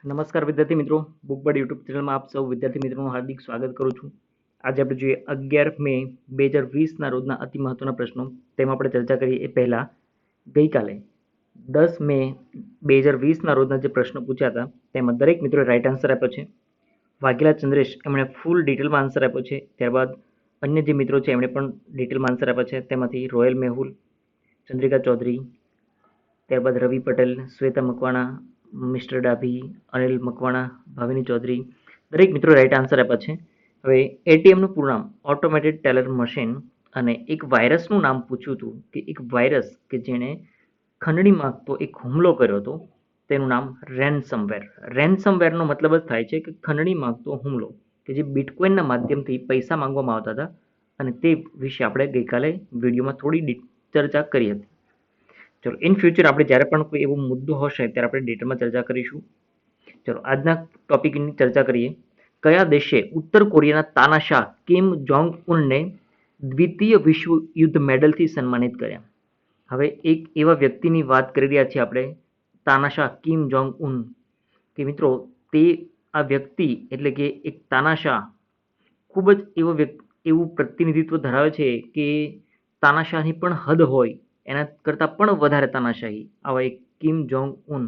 નમસ્કાર વિદ્યાર્થી મિત્રો, બુકબર્ડ યુટ્યુબ ચેનલમાં આપ સૌ વિદ્યાર્થી મિત્રોનું હાર્દિક સ્વાગત કરું છું. આજે આપણે જોઈએ 11 મે 2020ના રોજના અતિ મહત્વના પ્રશ્નો. તેમાં આપણે ચર્ચા કરીએ એ પહેલા ગઈકાલે 10 મે 2020ના રોજના જે પ્રશ્નો પૂછ્યા હતા તેમાં દરેક મિત્રોએ રાઈટ આન્સર આપ્યો છે. વાઘેલા ચંદ્રેશ એમણે ફૂલ ડિટેલમાં આન્સર આપ્યો છે. ત્યારબાદ અન્ય જે મિત્રો છે એમણે પણ ડિટેલમાં આન્સર આપ્યા છે. તેમાંથી રોયલ મેહુલ, ચંદ્રિકા ચૌધરી, ત્યારબાદ રવિ પટેલ, શ્વેતા મકવાણા, મિસ્ટર ડાભી, અનિલ મકવાણા, ભાવિની ચૌધરી, દરેક મિત્રો રાઈટ આન્સર આપ્યા છે. હવે એટીએમનું પૂરું નામ ઓટોમેટેડ ટેલર મશીન, અને એક વાયરસનું નામ પૂછ્યું હતું કે એક વાયરસ કે જેણે ખંડણી માંગતો એક હુમલો કર્યો હતો તેનું નામ રેન્સમવેર. રેન્સમવેરનો મતલબ જ થાય છે કે ખંડણી માંગતો હુમલો, કે જે બિટકોઇનના માધ્યમથી પૈસા માંગવામાં આવતા હતા, અને તે વિશે આપણે ગઈકાલે વિડીયોમાં થોડી ચર્ચા કરી હતી. ચલો, ઇન ફ્યુચર આપણે જ્યારે પણ કોઈ એવો મુદ્દો હશે ત્યારે આપણે ડિટેલમાં ચર્ચા કરીશું. ચલો, આજના ટોપિકની ચર્ચા કરીએ. કયા દેશે ઉત્તર કોરિયાના તાનાશાહ કિમ જોંગ ઉનને દ્વિતીય વિશ્વ યુદ્ધ મેડલથી સન્માનિત કર્યા? હવે એક એવા વ્યક્તિની વાત કરી રહ્યા છીએ આપણે, તાનાશાહ કિમ જોંગ ઉન, કે મિત્રો તે આ વ્યક્તિ એટલે કે એક તાનાશાહ ખૂબ જ એવું પ્રતિનિધિત્વ ધરાવે છે કે તાનાશાહની પણ હદ હોય એના કરતાં પણ વધારે તાનાશાહી આવા એક કિમ જોંગ ઉન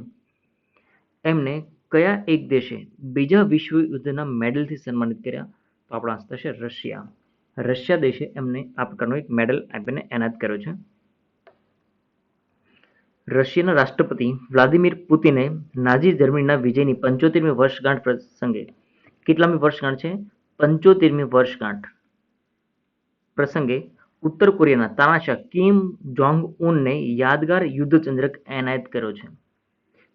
એમને કયા એક દેશે બીજા વિશ્વ યુદ્ધના મેડલથી સન્માનિત કર્યા? તો આપણો આન્સર થશે રશિયા. રશિયા દેશે એમને આ પ્રકારનો એક મેડલ આપીને એનાયત કર્યો છે. રશિયાના રાષ્ટ્રપતિ વ્લાદિમીર પુતિને નાઝી જર્મનીના વિજયની 75મી વર્ષગાંઠ પ્રસંગે, કેટલામી વર્ષગાંઠ છે? 75મી વર્ષગાંઠ પ્રસંગે ઉત્તર કોરિયાના તાનાશાહ કિમ જોંગ ઉનને યાદગાર યુદ્ધ ચંદ્રક એનાયત કર્યો છે.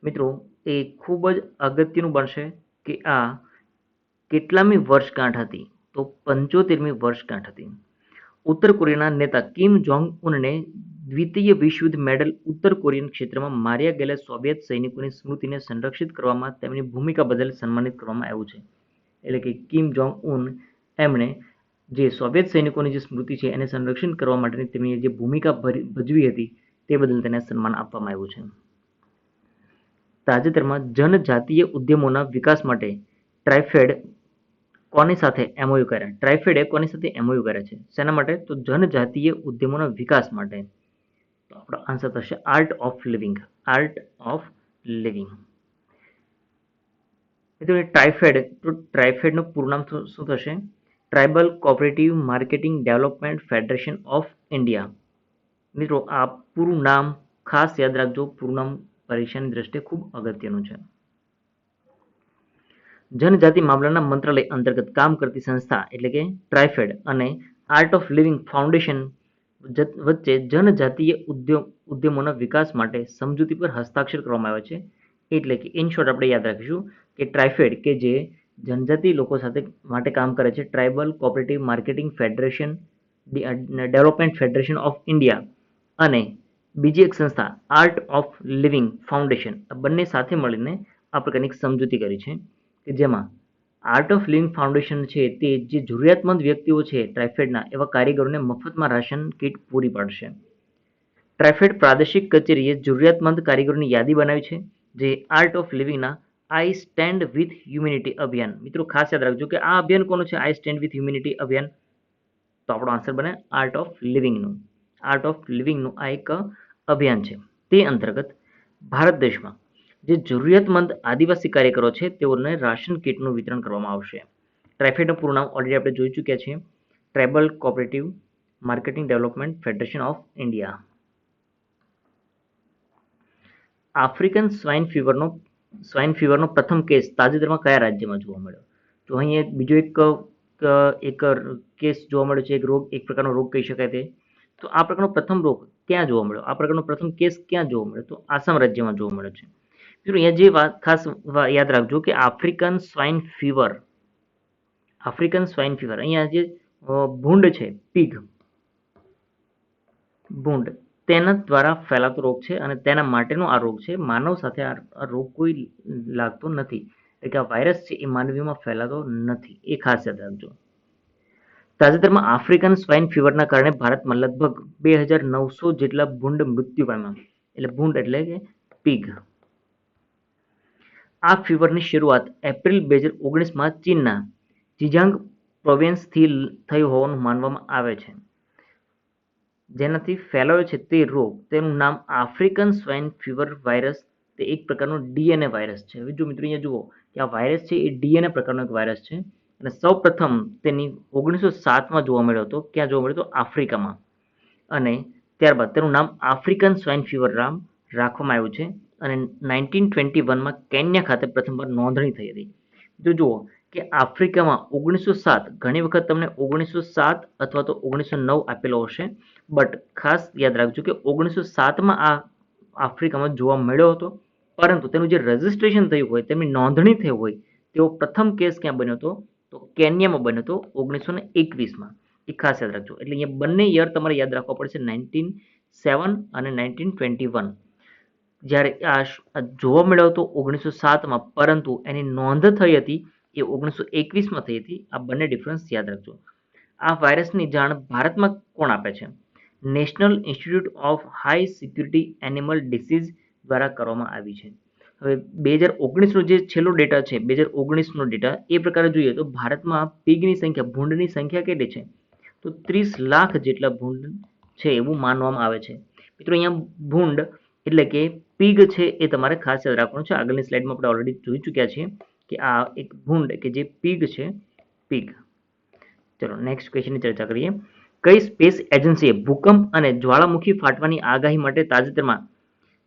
મિત્રો, એ ખૂબ જ અગત્યનું બનશે કે આ કેટલામી વર્ષગાંઠ હતી? તો 75મી વર્ષગાંઠ હતી. ઉત્તર કોરિયાના નેતા કિમ જોંગ ઉનને દ્વિતીય વિશ્વયુદ્ધ મેડલ ઉત્તર કોરિયન ક્ષેત્રમાં માર્યા ગયેલા સોવિયત સૈનિકોની સ્મૃતિને સંરક્ષિત કરવામાં તેમની ભૂમિકા બદલ સન્માનિત કરવામાં આવ્યું છે. એટલે કે કિમ જોંગ ઉન એમણે જે સોવિયત સૈનિકોની જે સ્મૃતિ છે એને સંરક્ષિત કરવા માટેની તેમની જે ભૂમિકા ભજવી હતી તે બદલ તેને સન્માન આપવામાં આવ્યું છે. તાજેતરમાં જનજાતીય ઉદ્યમોના વિકાસ માટે ટ્રાઇફેડ કોની સાથે એમઓયુ કર્યા? ટ્રાઇફેડે કોની સાથે એમઓયુ કર્યા છે? શેના માટે? તો જનજાતીય ઉદ્યમોના વિકાસ માટે. તો આપણો આન્સર થશે art of living. Art of living. મિત્રો, ટ્રાઇફેડ, તો ટ્રાઇફેડનું પૂરું નામ શું થશે? Tribal cooperative marketing development federation of India. મિત્રો, આ પૂરું નામ ખાસ યાદ રાખજો. પૂરું નામ પરીક્ષાની દ્રષ્ટિએ ખૂબ અગત્યનું છે. જનજાતિ મામલાના મંત્રાલય અંતર્ગત કામ કરતી સંસ્થા એટલે કે ટ્રાઇફેડ અને આર્ટ ઓફ લિવિંગ ફાઉન્ડેશન વચ્ચે જનજાતીય ઉદ્યમોના વિકાસ માટે સમજૂતી પર હસ્તાક્ષર કરવામાં આવ્યા છે. એટલે કે ઇન શોર્ટ આપણે યાદ રાખીશું કે ટ્રાઇફેડ કે જે જનજાતિ લોકો સાથે માટે કામ કરે છે, tribal cooperative marketing federation development federation of India, અને બીજી એક સંસ્થા આર્ટ ઓફ લિવિંગ ફાઉન્ડેશન, આ બંને સાથે મળીને આ પ્રકારની સમજૂતી કરી છે કે જેમાં આર્ટ ઓફ લિવિંગ ફાઉન્ડેશન છે તે જે જરૂરિયાતમંદ વ્યક્તિઓ છે ટ્રાઇફેડના એવા કારીગરોને મફતમાં રાશન કીટ પૂરી પાડશે. ટ્રાઇફેડ પ્રાદેશિક કચેરીએ જરૂરિયાતમંદ કારીગરોની યાદી બનાવી છે જે આર્ટ ઓફ લિવિંગના આઈ સ્ટેન્ડ વિથ હ્યુમેનિટી અભિયાન. મિત્રો, ખાસ યાદ રાખજો કે આ અભિયાન કોનું છે? આઈ સ્ટેન્ડ વિથ હ્યુમેનિટી અભિયાન. તો આપણો આન્સર બને આર્ટ ઓફ લિવિંગનું. આર્ટ ઓફ લિવિંગનું આ એક અભિયાન છે. તે અંતર્ગત ભારત દેશમાં જે જરૂરિયાતમંદ આદિવાસી કાર્યકરો છે તેઓને રાશન કીટનું વિતરણ કરવામાં આવશે. ટ્રાઇફેડનું પૂરું નામ ઓલરેડી આપણે જોઈ ચૂક્યા છીએ, tribal cooperative marketing development federation of India. African swine ફીવરનો પ્રથમ કેસ તાજેતરમાં કયા રાજ્યમાં જોવા મળ્યો? તો અહીં બીજો એક કેસ જોવા મળ્યો છે. એક રોગ, એક પ્રકારનો રોગ કહી શકાય તે. તો આ પ્રકારનો પ્રથમ રોગ ક્યાં જોવા મળ્યો? આ પ્રકારનો પ્રથમ કેસ ક્યાં જોવા મળ્યો? તો આસામ રાજ્યમાં જોવા મળ્યો છે. મિત્રો, અહીંયા જે વાત ખાસ યાદ રાખજો કે આફ્રિકન સ્વાઇન ફીવર, અહીંયા જે ભૂંડ છે, પીગ ભૂંડ, તેના દ્વારા ફેલાતો રોગ છે અને તેના માટેનો આ રોગ છે. માનવ સાથે આ રોગ કોઈ લાગતો નથી, એટલે કે આ વાયરસ છે એ માનવીમાં ફેલાતો નથી, એ ખાસ યાદ રાખજો. તાજેતરમાં આફ્રિકન સ્વાઇન ફીવરના કારણે ભારતમાં લગભગ 2900 જેટલા ભૂંડ મૃત્યુ પામ્યા. એટલે ભૂંડ એટલે કે પીગ. આ ફીવરની શરૂઆત એપ્રિલ 2019માં ચીનના ઝીજાંગ પ્રોવિન્સથી થઈ હોવાનું માનવામાં આવે છે. જેનાથી ફેલાયો છે તે રોગ, તેનું નામ આફ્રિકન સ્વાઇન ફીવર વાયરસ. તે એક પ્રકારનો ડીએનએ વાયરસ છે. હવે જો મિત્રો અહીંયા જુઓ કે આ વાયરસ છે એ ડીએનએ પ્રકારનો એક વાયરસ છે અને સૌપ્રથમ તેની 1907માં જોવા મળ્યો હતો. ક્યાં જોવા મળ્યો હતો? આફ્રિકામાં. અને ત્યારબાદ તેનું નામ આફ્રિકન સ્વાઇન ફીવર રાખવામાં આવ્યું છે અને 1921માં કેન્યા ખાતે પ્રથમવાર નોંધણી થઈ હતી. જો જુઓ કે આફ્રિકામાં 1907, ઘણી વખત તમને 1907 અથવા તો 1909 આપેલો હશે, બટ ખાસ યાદ રાખજો કે 1907માં આ આફ્રિકામાં જોવા મળ્યો હતો, પરંતુ તેનું જે રજિસ્ટ્રેશન થયું હોય, તેમની નોંધણી થઈ હોય, તેવો પ્રથમ કેસ ક્યાં બન્યો હતો? તો કેન્યામાં બન્યો હતો 1921માં. એ ખાસ યાદ રાખજો. એટલે અહીંયા બંને યર તમારે યાદ રાખવા પડશે, 1907 અને 1921. જ્યારે આ જોવા મળ્યો હતો 1907માં, પરંતુ એની નોંધ થઈ હતી એ 1921માં થઈ હતી. આ બંને ડિફરન્સ યાદ રાખજો. આ વાયરસની જાણ ભારતમાં કોણ આપે છે? National institute of high security animal disease દ્વારા કરવામાં આવી છે. હવે 2019નો જે છેલ્લો ડેટા છે, 2019નો ડેટા એ પ્રકારે જોઈએ તો ભારતમાં પીગની સંખ્યા, ભૂંડની સંખ્યા કેટલી છે? તો 30 લાખ જેટલા ભૂંડ છે એવું માનવામાં આવે છે. મિત્રો અહીંયા ભૂંડ એટલે કે પીગ છે એ તમારે ખાસ યાદ રાખવાનું છે. આગળની સ્લાઇડમાં આપણે ઓલરેડી જોઈ ચૂક્યા છીએ કે આ એક ભૂંડ કે જે પીગ છે, પીગ. ચલો નેક્સ્ટ ક્વેશ્ચનની ચર્ચા કરીએ. કઈ સ્પેસ એજન્સીએ ભૂકંપ અને જ્વાળામુખી ફાટવાની આગાહી માટે તાજેતરમાં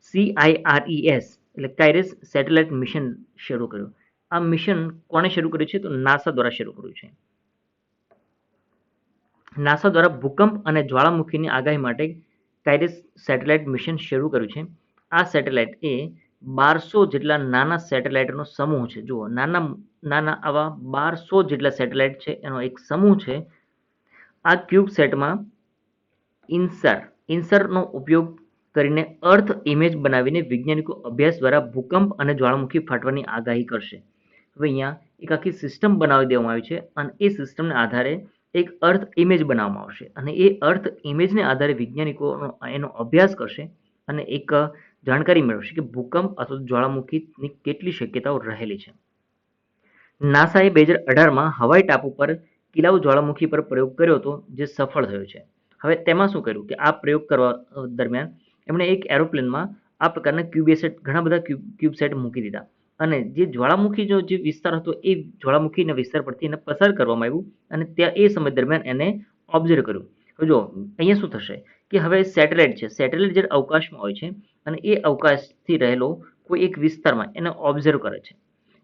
CIRES એટલે કાઇરેસ સેટેલાઇટ મિશન શરૂ કર્યું? આ મિશન કોણે શરૂ કર્યું છે? તો નાસા દ્વારા શરૂ કર્યું છે. નાસા દ્વારા ભૂકંપ અને જ્વાળામુખીની આગાહી માટે કાઇરેસ સેટેલાઇટ મિશન શરૂ કર્યું છે. આ સેટેલાઇટ એ 1200 જેટલા નાના સેટેલાઇટનો સમૂહ છે. જુઓ, નાના આવા 1200 જેટલા સેટેલાઇટ છે એનો એક સમૂહ છે. આ ક્યુબસેટમાં ઇન્સરનો ઉપયોગ કરીને અર્થ ઇમેજ બનાવીને વૈજ્ઞાનિકો અભ્યાસ દ્વારા ભૂકંપ અને જ્વાળામુખી ફાટવાની આગાહી કરશે. હવે અહીંયા એક આખી સિસ્ટમ બનાવી દેવામાં આવી છે અને એ સિસ્ટમને આધારે એક અર્થ ઇમેજ બનાવવામાં આવશે અને એ અર્થ ઇમેજને આધારે વૈજ્ઞાનિકો એનો અભ્યાસ કરશે અને એક જાણકારી મેળવશે કે ભૂકંપ અથવા જ્વાળામુખીની કેટલી શક્યતાઓ રહેલી છે. નાસાએ 2018માં હવાઈ ટાપુ પર કિલાઉ જ્વાળામુખી પર પ્રયોગ કર્યો હતો, જે સફળ થયો છે. હવે તેમાં શું કર્યું કે આ પ્રયોગ કરવા દરમિયાન એમણે એક એરોપ્લેનમાં આ પ્રકારના ઘણા બધા ક્યુબસેટ મૂકી દીધા અને જે જ્વાળામુખીનો જે વિસ્તાર હતો એ જ્વાળામુખીના વિસ્તાર પરથી એને પસાર કરવામાં આવ્યું અને ત્યાં એ સમય દરમિયાન એને ઓબ્ઝર્વ કર્યું. હવે જો અહીંયા શું થશે કે હવે સેટેલાઇટ છે, સેટેલાઇટ જ્યારે અવકાશમાં હોય છે અને એ અવકાશથી રહેલો કોઈ એક વિસ્તારમાં એને ઓબ્ઝર્વ કરે છે.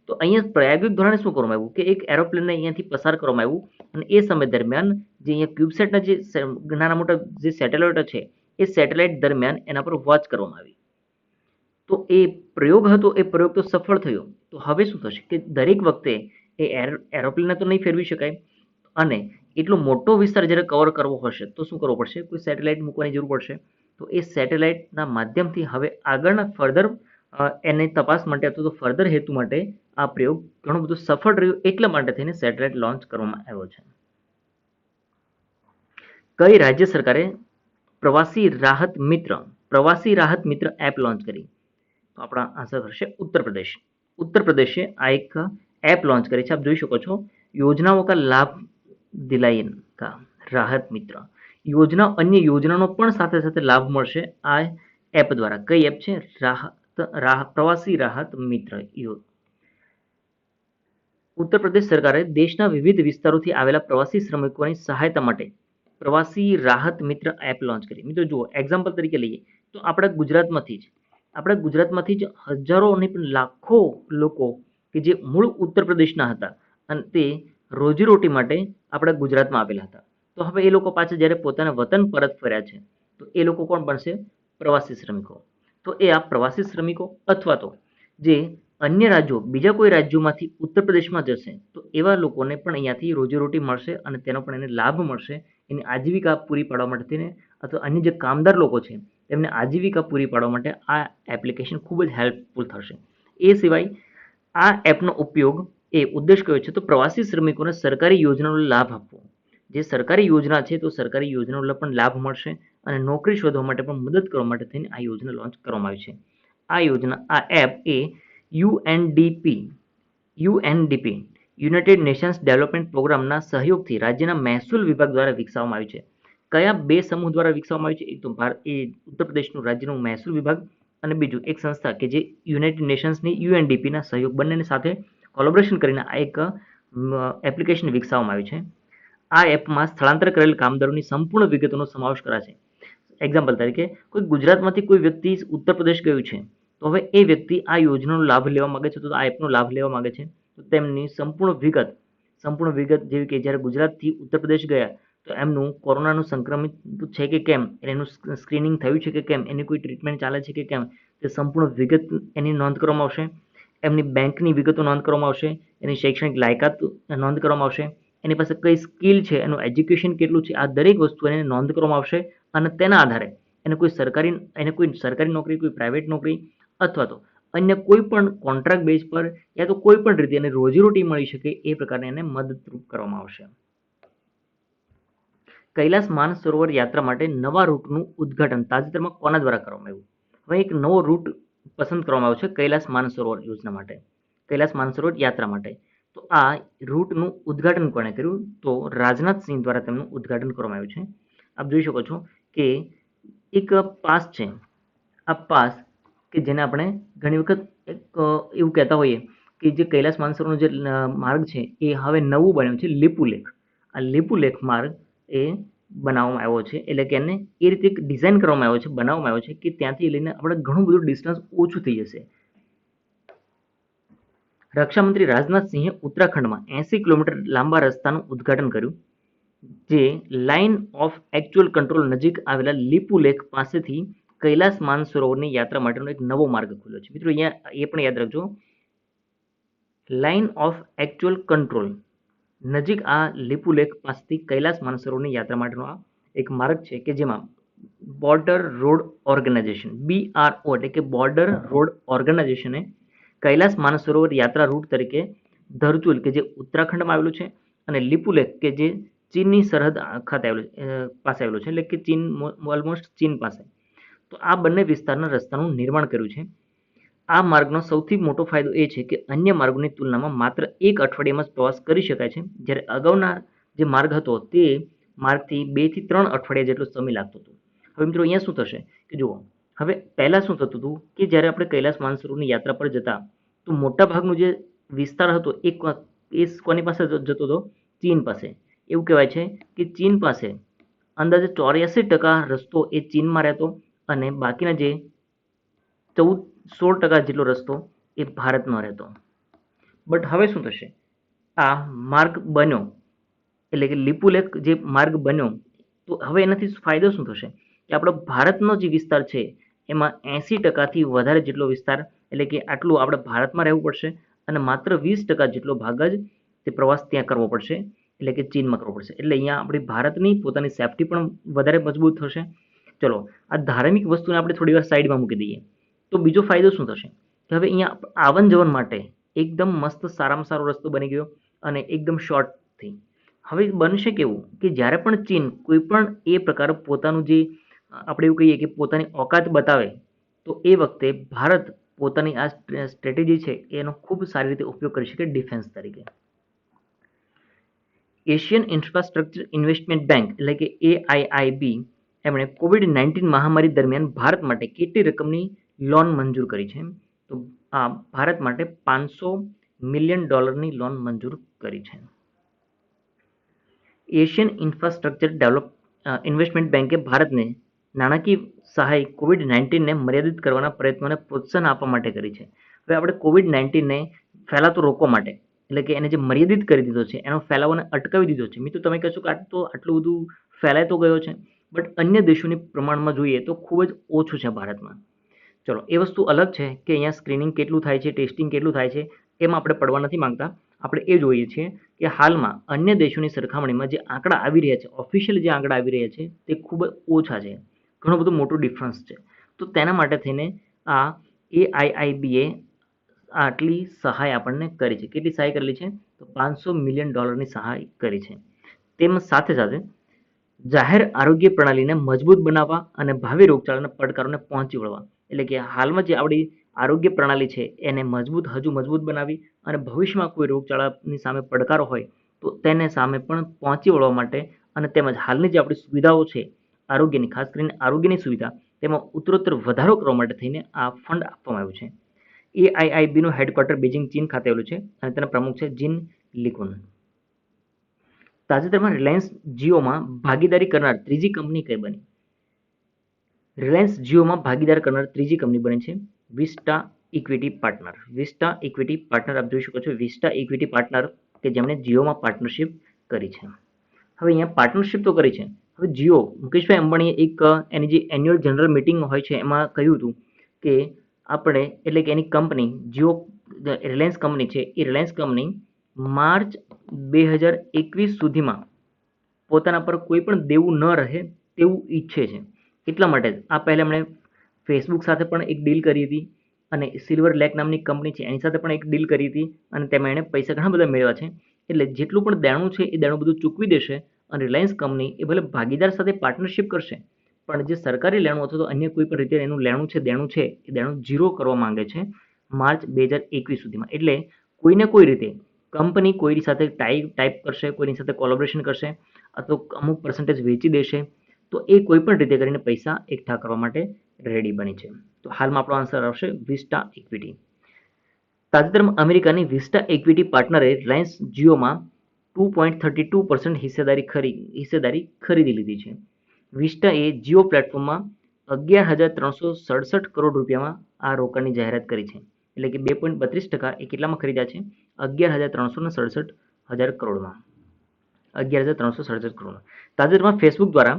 તો અહીંયા પ્રાયોગિક ધોરણે શું કરવામાં આવ્યું કે એક એરોપ્લેનને અહીંયાથી પસાર કરવામાં આવ્યું અને એ સમય દરમિયાન જે અહીંયા ક્યુબસેટના જે નાના મોટા જે સેટેલાઇટો છે એ સેટેલાઇટ દરમિયાન એના પર વોચ કરવામાં આવી. તો એ પ્રયોગ હતો, એ પ્રયોગ તો સફળ થયો. તો હવે શું થશે કે દરેક વખતે એ એરોપ્લેનને તો નહીં ફેરવી શકાય અને એટલો મોટો વિસ્તાર જ્યારે કવર કરવો હશે તો શું કરવું પડશે? કોઈ સેટેલાઇટ મૂકવાની જરૂર પડશે. તો એ સેટેલાઇટના માધ્યમથી હવે આગળના ફર્ધર એને તપાસ માટે અથવા તો ફર્ધર હેતુ માટે આ પ્રયોગ ઘણો બધો સફળ રહ્યો, એટલા માટે થઈને સેટેલાઇટ લોન્ચ કરવામાં આવ્યો છે. કઈ રાજ્ય સરકારે પ્રવાસી રાહત મિત્ર એપ લોન્ચ કરી? તો આપણા આન્સર થશે ઉત્તર પ્રદેશ. उत्तर प्रदेश आ एक ऐप लॉन्च करी है. आप જોઈ શકો છો योजनाओं का लाभ दिलाएगा राहत मित्र योजना अन्य योजनाओं પણ સાથે સાથે લાભ મળશે આ એપ દ્વારા. કઈ એપ છે? પ્રવાસી રાહત મિત્ર. ઉત્તર પ્રદેશ સરકારે દેશના વિવિધ વિસ્તારોથી આવેલા પ્રવાસી શ્રમિકોની સહાયતા માટે પ્રવાસી રાહત મિત્ર એપ લોન્ચ કરી. મિત્રો જુઓ, એક્ઝામ્પલ તરીકે લઈએ તો આપણા ગુજરાતમાંથી જ હજારો અને લાખો લોકો કે જે મૂળ ઉત્તર પ્રદેશના હતા અને તે રોજીરોટી માટે આપણા ગુજરાતમાં આવેલા હતા. તો હવે એ લોકો પાછા જ્યારે પોતાના વતન પરત ફર્યા છે તો એ લોકો કોણ બનશે? પ્રવાસી શ્રમિકો. તો એ આ પ્રવાસી શ્રમિકો અથવા તો જે અન્ય રાજ્યો, બીજા કોઈ રાજ્યોમાંથી ઉત્તર પ્રદેશમાં જશે તો એવા લોકોને પણ અહીંયાથી રોજીરોટી મળશે અને તેનો પણ એને લાભ મળશે. એની આજીવિકા પૂરી પાડવા માટે થઈને અથવા અન્ય જે કામદાર લોકો છે તેમને આજીવિકા પૂરી પાડવા માટે આ એપ્લિકેશન ખૂબ જ હેલ્પફુલ થશે. એ સિવાય આ એપનો ઉપયોગ એ ઉદ્દેશ કયો છે? તો પ્રવાસી શ્રમિકોને સરકારી યોજનાનો લાભ આપવો. જે સરકારી યોજના છે તો સરકારી યોજનાનો પણ લાભ મળશે અને નોકરી શોધવા માટે પણ મદદ કરવા માટે થઈને આ યોજના લોન્ચ કરવામાં આવી છે. આ એપ એ યુએનડીપી યુનાઇટેડ નેશન્સ ડેવલપમેન્ટ પ્રોગ્રામના સહયોગથી રાજ્યના મહેસૂલ વિભાગ દ્વારા વિકસાવવામાં આવ્યું છે. કયા બે સમૂહ દ્વારા વિકસાવવામાં આવ્યું છે? એક તો એ ઉત્તર પ્રદેશનું રાજ્યનું મહેસૂલ વિભાગ અને બીજું એક સંસ્થા કે જે યુનાઇટેડ નેશન્સની યુએનડીપીના સહયોગ બંનેની સાથે કોલેબોરેશન કરીને આ એક એપ્લિકેશન વિકસાવવામાં આવ્યું છે. આ એપમાં સ્થળાંતર કરેલ કામદારોની સંપૂર્ણ વિગતોનો સમાવેશ કરાશે. એક્ઝામ્પલ તરીકે કોઈ ગુજરાતમાંથી કોઈ વ્યક્તિ ઉત્તર પ્રદેશ ગયું છે, તો હવે એ વ્યક્તિ આ યોજનાનો લાભ લેવા માંગે છે, તો આ એપનો લાભ લેવા માંગે છે, તો તેમની સંપૂર્ણ વિગત જેવી કે જ્યારે ગુજરાતથી ઉત્તર પ્રદેશ ગયા તો એમનું કોરોનાનું સંક્રમિત છે કે કેમ, એનું સ્ક્રીનિંગ થયું છે કે કેમ, એની કોઈ ટ્રીટમેન્ટ ચાલે છે કે કેમ, તે સંપૂર્ણ વિગત એની નોંધ કરવામાં આવશે. એમની બેંકની વિગતો નોંધ કરવામાં આવશે, એની શૈક્ષણિક લાયકાત નોંધ કરવામાં આવશે, એની પાસે કઈ સ્કિલ છે, એનું એજ્યુકેશન કેટલું છે, આ દરેક વસ્તુ એને નોંધ કરવામાં આવશે. અને તેના આધારે એને કોઈ સરકારી નોકરી, કોઈ પ્રાઇવેટ નોકરી અથવા તો અન્ય કોઈ પણ કોન્ટ્રાક્ટ બેઝ પર યા તો કોઈ પણ રીતે એને રોજીરોટી મળી શકે એ પ્રકારે એને મદદરૂપ કરવામાં આવશે. કૈલાસ માનસરોવર યાત્રા માટે નવા રૂટનું ઉદ્ઘાટન તાજેતરમાં કોના દ્વારા કરવામાં આવ્યું? હવે એક નવો રૂટ પસંદ કરવામાં આવ્યો છે કૈલાસ માનસરોવર યોજના માટે, કૈલાસ માનસરોવર યાત્રા માટે. તો આ રૂટનું ઉદ્ઘાટન કોણે કર્યું? તો રાજનાથ સિંહ દ્વારા તેમનું ઉદ્ઘાટન કરવામાં આવ્યું છે. આપ જોઈ શકો છો કે એક પાસ છે. આ પાસ કે જેને આપણે ઘણી વખત એવું કહેતા હોઈએ કે જે કૈલાસ માનસરોવરનો જે માર્ગ છે એ હવે નવું બન્યું છે લીપુલેખ. આ લીપુલેખ માર્ગ એ બનાવવામાં આવ્યો છે, એટલે કે એને એ રીતે ડિઝાઇન કરવામાં આવ્યો છે, બનાવવામાં આવ્યો છે કે ત્યાંથી લઈને આપણે ઘણું બધું ડિસ્ટન્સ ઓછું થઈ જશે. રક્ષામંત્રી રાજનાથ સિંહે ઉત્તરાખંડમાં 80 કિલોમીટર લાંબા રસ્તાનું ઉદ્ઘાટન કર્યું, જે લાઇન ઓફ એક્ચ્યુઅલ કંટ્રોલ નજીક આવેલા લીપુલેખ પાસેથી કૈલાસ માનસરોવરની યાત્રા માટેનો એક નવો માર્ગ ખુલ્યો છે. મિત્રો અહીંયા એ પણ યાદ રાખજો, લાઇન ઓફ એક્ચ્યુઅલ કંટ્રોલ નજીક આ લીપુલેખ પાસેથી કૈલાસ માનસરોવરની યાત્રા માટેનો આ એક માર્ગ છે કે જેમાં બોર્ડર રોડ ઓર્ગેનાઇઝેશન BRO એટલે કે બોર્ડર રોડ ઓર્ગેનાઇઝેશને કૈલાસ માનસરોવર યાત્રા રૂટ તરીકે ધરચુલ કે જે ઉત્તરાખંડમાં આવેલું છે અને લીપુલેખ કે જે ચીનની સરહદ ખાતે પાસે આવેલું છે, એટલે કે ચીન ઓલમોસ્ટ ચીન પાસે. તો આ બંને વિસ્તારના રસ્તાનું નિર્માણ કર્યું છે. આ માર્ગનો સૌથી મોટો ફાયદો એ છે કે અન્ય માર્ગોની તુલનામાં માત્ર એક અઠવાડિયામાં જ પ્રવાસ કરી શકાય છે, જ્યારે અગાઉના જે માર્ગ હતો તે માર્ગથી 2 થી 3 અઠવાડિયા જેટલો સમય લાગતો હતો. હવે મિત્રો અહીંયા શું થશે કે જુઓ, હવે પહેલાં શું થતું હતું કે જ્યારે આપણે કૈલાસ માનસરોવરની યાત્રા પર જતા તો મોટાભાગનો જે વિસ્તાર હતો એ કોની પાસે જતો હતો? ચીન પાસે. એવું કહેવાય છે કે ચીન પાસે અંદાજે 84% રસ્તો એ ચીનમાં રહેતો અને બાકીના જે 16% જેટલો રસ્તો એ ભારતનો રહેતો. બટ હવે શું થશે? આ માર્ગ બન્યો એટલે કે લીપુલેખ જે માર્ગ બન્યો, તો હવે એનાથી ફાયદો શું થશે કે આપણો ભારતનો જે વિસ્તાર છે એમાં 80%થી વધારે જેટલો વિસ્તાર એટલે કે આટલું આપણે ભારતમાં રહેવું પડશે અને માત્ર 20% જેટલો ભાગ જ તે પ્રવાસ ત્યાં કરવો પડશે, એટલે કે ચીનમાં કરવો પડશે. એટલે અહીંયા આપણી ભારતની પોતાની સેફટી પણ વધારે મજબૂત થશે. ચલો આ ધાર્મિક વસ્તુને આપણે થોડી વાર સાઈડમાં મૂકી દઈએ. તો બીજો ફાયદો શું થશે કે હવે અહીંયા આવન જવન માટે એકદમ મસ્ત સારામાં સારો રસ્તો બની ગયો અને એકદમ શોર્ટથી. હવે બનશે કેવું કે જ્યારે પણ ચીન કોઈ પણ એ પ્રકાર પોતાનું જે આપણે એવું કહીએ કે પોતાની ઓકાત બતાવે તો એ વખતે ભારત પોતાની આ સ્ટ્રેટેજી છે એનો ખૂબ સારી રીતે ઉપયોગ કરી શકે ડિફેન્સ તરીકે. એશિયન ઇન્ફ્રાસ્ટ્રક્ચર ઇન્વેસ્ટમેન્ટ બેંક એટલે કે AIIB એમણે COVID-19 મહામારી દરમિયાન ભારત માટે કેટલી રકમની લોન મંજૂર કરી છે? તો આ ભારત માટે $500 મિલિયન લોન મંજૂર કરી છે. એશિયન ઇન્ફ્રાસ્ટ્રક્ચર ઇન્વેસ્ટમેન્ટ બેંકે ભારતને નાણાકીય સહાય COVID-19ને મર્યાદિત કરવાના પ્રયત્નોને પ્રોત્સાહન આપવા માટે કરી છે. હવે આપણે COVID-19ને ફેલાતો રોકવા માટે એટલે કે એને જે મર્યાદિત કરી દીધો છે એનો ફેલાવાને અટકાવી દીધો છે. મિત્રો તમે કહેશો કે આટલું બધું ફેલાય તો ગયો છે, બટ અન્ય દેશોની પ્રમાણમાં જોઈએ તો ખૂબ જ ઓછું છે ભારતમાં. ચલો એ વસ્તુ અલગ છે કે અહીંયા સ્ક્રીનિંગ કેટલું થાય છે, ટેસ્ટિંગ કેટલું થાય છે એમાં આપણે પડવા નથી માંગતા. આપણે એ જોઈએ છીએ કે હાલમાં અન્ય દેશોની સરખામણીમાં જે આંકડા આવી રહ્યા છે, ઓફિશિયલ જે આંકડા આવી રહ્યા છે તે ખૂબ જ ઓછા છે, ઘણો બધો મોટો ડિફરન્સ છે. તો તેના માટે થઈને આ AIIBએ આટલી સહાય આપણને કરી છે. કેટલી સહાય કરેલી છે? તો $500 મિલિયન સહાય કરી છે. તેમ સાથે સાથે જાહેર આરોગ્ય પ્રણાલીને મજબૂત બનાવવા અને ભાવિ રોગચાળાના પડકારોને પહોંચી વળવા એટલે કે હાલમાં જે આપણી આરોગ્ય પ્રણાલી છે એને હજુ મજબૂત બનાવી અને ભવિષ્યમાં કોઈ રોગચાળાની સામે પડકારો હોય તો તેને સામે પણ પહોંચી વળવા માટે અને તેમજ હાલની જે આપણી સુવિધાઓ છે આરોગ્યની, ખાસ કરીને આરોગ્યની સુવિધા, તેમાં ઉત્તરોત્તર વધારો કરવા માટે થઈને આ ફંડ આપવામાં આવ્યું છે. AIIBનું હેડક્વાર્ટર બીજિંગ, ચીન ખાતે આવેલું છે અને તેના પ્રમુખ છે જીન લિકુન. તાજેતરમાં રિલાયન્સ જીઓમાં ભાગીદારી કરનાર ત્રીજી કંપની કઈ બની? રિલાયન્સ જીઓમાં ભાગીદાર કરનાર ત્રીજી કંપની બની છે vista equity partner. Vista equity partner આપ જોઈ શકો છો, વિસ્ટા ઇક્વિટી પાર્ટનર કે જેમણે જીઓમાં પાર્ટનરશિપ કરી છે. હવે અહીંયા પાર્ટનરશિપ તો કરી છે. હવે જીઓ, મુકેશભાઈ અંબાણીએ એક એની જે એન્યુઅલ જનરલ મિટિંગ હોય છે એમાં કહ્યું હતું કે આપણે એટલે કે એની કંપની જીઓ રિલાયન્સ કંપની છે એ રિલાયન્સ કંપની માર્ચ 2021 સુધીમાં પોતાના પર કોઈ પણ દેવું ન રહે તેવું ઈચ્છે છે. એટલા માટે આ પહેલા એમણે ફેસબુક સાથે પણ એક ડીલ કરી હતી અને સિલ્વર લેક નામની કંપની છે એની સાથે પણ એક ડીલ કરી હતી અને તેમાં એણે પૈસા ઘણા બધા મેળવ્યા છે. એટલે જેટલું પણ દેણું છે એ દેણું બધું ચૂકવી દેશે અને રિલાયન્સ કંપની એ ભલે ભાગીદાર સાથે પાર્ટનરશિપ કરશે પણ જે સરકારી લેણું અથવા તો અન્ય કોઈ પણ રીતે એનું લેણું છે દેણું છે એ દેણું ઝીરો કરવા માંગે છે માર્ચ 2021 સુધીમાં. એટલે કોઈને કોઈ રીતે કંપની કોઈની સાથે ટાઈપ કરશે, કોઈની સાથે કોલેબોરેશન કરશે અથવા અમુક પર્સન્ટેજ વેચી દેશે તો એ કોઈ પણ રીતે કરીને પૈસા એકઠા કરવા માટે રેડી બની છે. તો હાલમાં આપણો આન્સર આવશે વિસ્ટા ઇક્વિટી. તાજેતરમાં અમેરિકાની વિસ્ટા ઇક્વિટી પાર્ટનરે રિલાયન્સ જીઓમાં 2.32% હિસ્સેદારી ખરીદી લીધી છે. વિસ્ટાએ જીઓ પ્લેટફોર્મમાં 11,367 કરોડ રૂપિયામાં આ રોકાણની જાહેરાત કરી છે. એટલે કે 2.32% એ કેટલામાં ખરીદ્યા છે? 11,367 કરોડમાં. 11,367 કરોડમાં. તાજેતરમાં ફેસબુક દ્વારા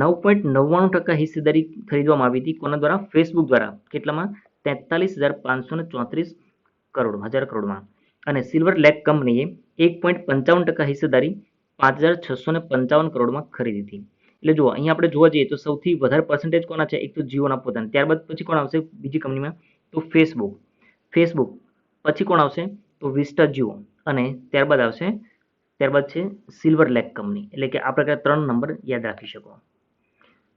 9.99% હિસ્સેદારી ખરીદવામાં આવી હતી. કોના દ્વારા? ફેસબુક દ્વારા. કેટલામાં? 43,534 કરોડમાં. અને સિલ્વર લેક કંપનીએ 1.55% હિસ્સેદારી 5,655 કરોડમાં ખરીદી હતી. એટલે જુઓ અહીંયા આપણે જોવા જઈએ તો સૌથી વધારે પર્સન્ટેજ કોના છે? એક તો જીઓના પોતાના, ત્યારબાદ પછી કોણ આવશે બીજી કંપનીમાં? તો ફેસબુક. પછી કોણ આવશે? તો વિસ્ટા જીઓ અને ત્યારબાદ છે સિલ્વર લેક કંપની. એટલે કે આ પ્રકારે 3 નંબર યાદ રાખી શકો.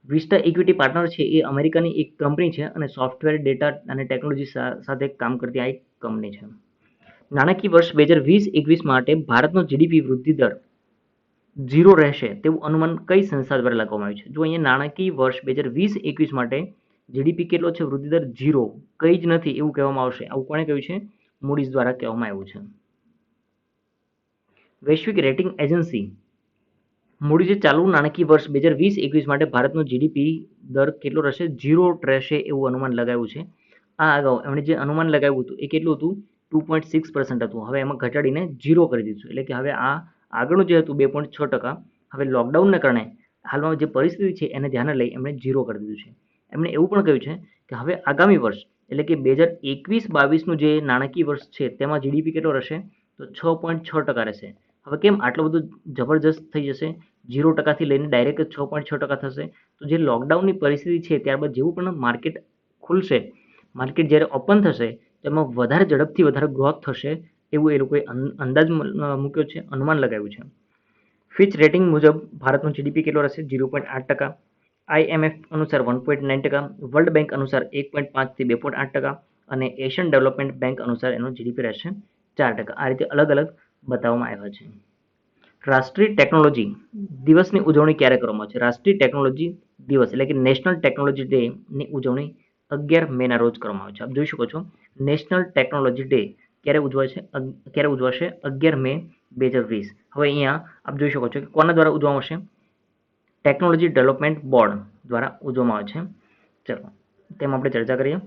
વિસ્ટા ઇક્વિટી પાર્ટનર છે એ અમેરિકાની એક કંપની છે અને સોફ્ટવેર, ડેટા અને ટેકનોલોજી સાથે કામ કરતી આ એક કંપની છે. નાણાકીય વર્ષ 2020-21 માટે ભારતનો જીડીપી વૃદ્ધિ દર 0 રહેશે તેવું અનુમાન કઈ સંસ્થા દ્વારા લગાવવામાં આવ્યું છે? જો અહીંયા નાણાકીય વર્ષ 2020-21 માટે જીડીપી કેટલો છે? વૃદ્ધિ દર 0, કંઈ જ નથી એવું કહેવામાં આવશે. આવું કોણે કહ્યું છે? મૂડીઝ દ્વારા કહેવામાં આવ્યું છે. વૈશ્વિક રેટિંગ એજન્સી મૂડીઝે ચાલુ નાણાકીય વર્ષ 2020-21 માટે ભારતનો જીડીપી દર કેટલો રહેશે? 0 રહેશે એવું અનુમાન લગાવ્યું છે. આ અગાઉ એમણે જે અનુમાન લગાવ્યું હતું એ કેટલું હતું? 2.6% હતું. હવે એમાં ઘટાડીને 0 કરી દીધું. એટલે કે હવે આ આગળનું જે હતું 2.6%, હવે લોકડાઉનને કારણે હાલમાં જે પરિસ્થિતિ છે એને ધ્યાને લઈ એમણે 0 કરી દીધું છે. એમણે એવું પણ કહ્યું છે કે હવે આગામી વર્ષ એટલે કે 2021-22નું જે નાણાકીય વર્ષ છે તેમાં જીડીપી કેટલો રહેશે? તો 6.6% રહેશે. હવે કેમ આટલું બધું જબરજસ્ત થઈ જશે? 0%થી લઈને ડાયરેક્ટ 6.6% થશે. તો જે લોકડાઉનની પરિસ્થિતિ છે ત્યારબાદ જેવું પણ માર્કેટ ખુલશે, માર્કેટ જ્યારે ઓપન થશે તેમાં વધારે ઝડપથી વધારે ગ્રોથ થશે એવું એ લોકોએ અંદાજ મૂક્યો છે, અનુમાન લગાવ્યું છે. ફિચ રેટિંગ મુજબ ભારતનો જીડીપી કેટલો રહેશે? 0.8%. IMF અનુસાર 1.9%, વર્લ્ડ બેંક અનુસાર 1.5 થી 2.8% અને એશિયન ડેવલપમેન્ટ બેંક અનુસાર એનો જીડીપી રહેશે 4%. આ રીતે અલગ અલગ બતાવવામાં આવ્યા છે. રાષ્ટ્રીય ટેકનોલોજી દિવસની ઉજવણી ક્યારે કરવામાં આવે છે? રાષ્ટ્રીય ટેકનોલોજી દિવસ એટલે કે નેશનલ ટેકનોલોજી ડે ની ઉજવણી 11 મેના રોજ કરવામાં આવે છે. આપ જોઈ શકો છો નેશનલ ટેકનોલોજી ડે ક્યારે ઉજવાશે? 11 મે 2020. હવે અહીંયા આપ જોઈ શકો છો કે કોના દ્વારા ઉજવવામાં આવશે? ટેકનોલોજી ડેવલપમેન્ટ બોર્ડ દ્વારા ઉજવવામાં આવે છે. ચલો તેમાં આપણે ચર્ચા કરીએ.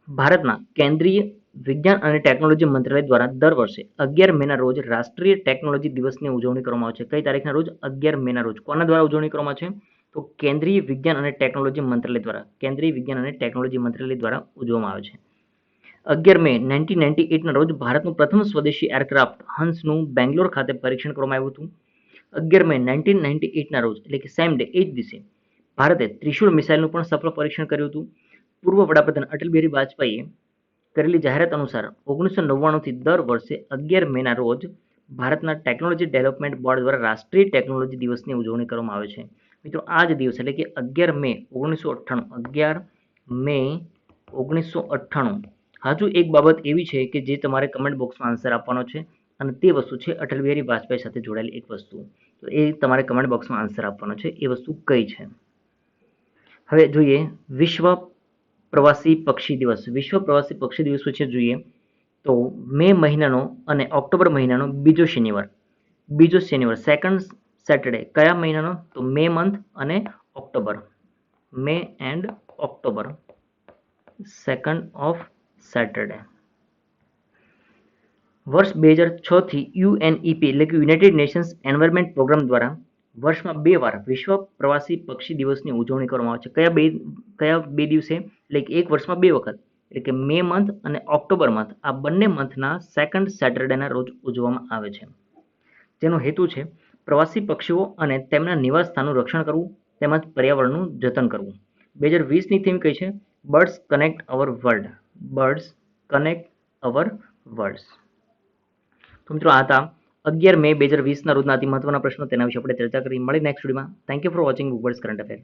ભારતના કેન્દ્રીય વિજ્ઞાન અને ટેકનોલોજી મંત્રાલય દ્વારા દર વર્ષે 11 મેના રોજ રાષ્ટ્રીય ટેકનોલોજી દિવસની ઉજવણી કરવામાં આવે છે. કઈ તારીખના રોજ? 11 મેના રોજ. કોના દ્વારા ઉજવણી કરવામાં આવે છે? તો કેન્દ્રીય વિજ્ઞાન અને ટેકનોલોજી મંત્રાલય દ્વારા. કેન્દ્રીય વિજ્ઞાન અને ટેકનોલોજી મંત્રાલય દ્વારા ઉજવવામાં આવે છે. 11 મે 1998ના રોજ ભારતનું પ્રથમ સ્વદેશી એરક્રાફ્ટ હંસનું બેંગ્લોર ખાતે પરીક્ષણ કરવામાં આવ્યું હતું. 11 મે 1998ના રોજ એટલે કે સેમ ડે, એ જ દિવસે ભારતે ત્રિશુલ મિસાઇલનું પણ સફળ પરીક્ષણ કર્યું હતું. પૂર્વ વડાપ્રધાન અટલ બિહારી વાજપેયીએ કરેલી જાહેરાત અનુસાર 1999થી દર વર્ષે 11 મેના રોજ ભારતના ટેકનોલોજી ડેવલપમેન્ટ બોર્ડ દ્વારા રાષ્ટ્રીય ટેકનોલોજી દિવસની ઉજવણી કરવામાં આવે છે. મિત્રો આ જ દિવસ એટલે કે 11 મે 1998, 11 મે 1998. હજુ એક બાબત એવી છે કે જે તમારે કમેન્ટ બોક્સમાં આન્સર આપવાનો છે અને તે વસ્તુ છે અટલ બિહારી વાજપેયી સાથે જોડાયેલી એક વસ્તુ. તો એ તમારે કમેન્ટ બોક્સમાં આન્સર આપવાનો છે. એ વસ્તુ કઈ છે? હવે જોઈએ વિશ્વ પ્રવાસી પક્ષી દિવસ. વિશ્વ પ્રવાસી પક્ષી દિવસ વિશે જોઈએ તો મે મહિનાનો અને ઓક્ટોબર મહિનાનો બીજો શનિવાર સેકન્ડ સેટરડે કયા મહિનાનો? તો મે મંથ અને October. May and October second of Saturday. વર્ષ 2006 થી યુએનઈપી એટલે કે યુનાઇટેડ નેશન્સ એન્વાયરમેન્ટ પ્રોગ્રામ દ્વારા વર્ષમાં 2 વાર વિશ્વ પ્રવાસી પક્ષી દિવસની ઉજવણી કરવામાં આવે છે. કયા બે દિવસે? એટલે કે એક વર્ષમાં 2 વખત, એટલે કે મે મંથ અને ઓક્ટોબર મંથ. આ બંને મંથના સેકન્ડ સેટરડેના રોજ ઉજવવામાં આવે છે. જેનો હેતુ છે પ્રવાસી પક્ષીઓ અને તેમના નિવાસ સ્થાનનું રક્ષણ કરવું તેમજ પર્યાવરણનું જતન કરવું. 2020ની થીમ કઈ છે? બર્ડ્સ કનેક્ટ અવર વર્લ્ડ. બર્ડ્સ કનેક્ટ અવર વર્લ્ડ. તો મિત્રો આ હતા 11 મે 2020ના રોજના અતિ મહત્વના પ્રશ્નો. તેના વિશે આપણે ચર્ચા કરી. મળી નેક્સ્ટ વિડીયોમાં. Thank you for watching Bookbirds current affair.